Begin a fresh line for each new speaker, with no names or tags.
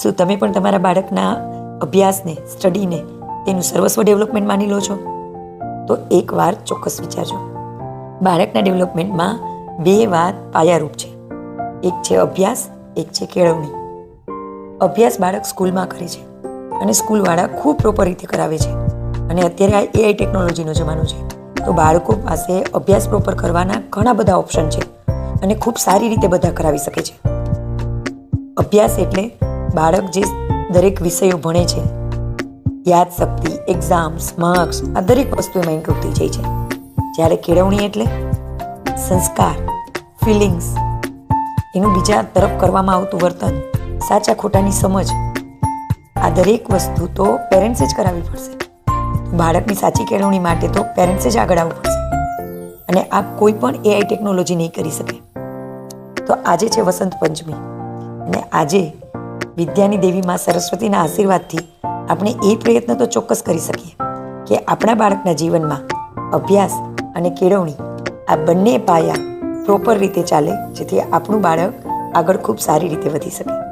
શું તમે પણ તમારા બાળકના અભ્યાસને, સ્ટડીને તેનું સર્વસ્વ ડેવલપમેન્ટ માની લો છો? તો એકવાર ચોક્કસ વિચારજો. બાળકના ડેવલપમેન્ટમાં બે વાત પાયારૂપ છે. એક છે અભ્યાસ, એક છે કેળવણી. અભ્યાસ બાળક સ્કૂલમાં કરે છે અને સ્કૂલવાળા ખૂબ પ્રોપર રીતે કરાવે છે. અને અત્યારે આ AI ટેકનોલોજીનો જમાનો છે, તો બાળકો પાસે અભ્યાસ પ્રોપર કરવાના ઘણા બધા ઓપ્શન છે અને ખૂબ સારી રીતે બધા કરાવી શકે છે. અભ્યાસ એટલે બાળક જે દરેક વિષયો ભણે છે, યાદશક્તિ, એક્ઝામ્સ, માર્ક્સ, આ દરેક વસ્તુ એમાં ઇન્ક્લુડ થઈ જાય છે. જ્યારે કેળવણી એટલે સંસ્કાર, ફિલિંગ્સ, એનું બીજા તરફ કરવામાં આવતું વર્તન, સાચા ખોટાની સમજ, આ દરેક વસ્તુ તો પેરેન્ટ્સે જ કરાવવી પડશે. બાળકની સાચી કેળવણી માટે તો પેરેન્ટ્સે જ આગળ આવવું પડશે અને આ કોઈ પણ AI ટેકનોલોજી નહીં કરી શકે. તો આજે છે વસંત પંચમી અને આજે વિદ્યાની દેવી માં સરસ્વતીના આશીર્વાદથી આપણે એ પ્રયત્ન તો ચોક્કસ કરી શકીએ કે આપણા બાળકના જીવનમાં અભ્યાસ અને કેળવણી આ બંને પાયા પ્રોપર રીતે ચાલે, જેથી આપણું બાળક આગળ ખૂબ સારી રીતે વધી શકે.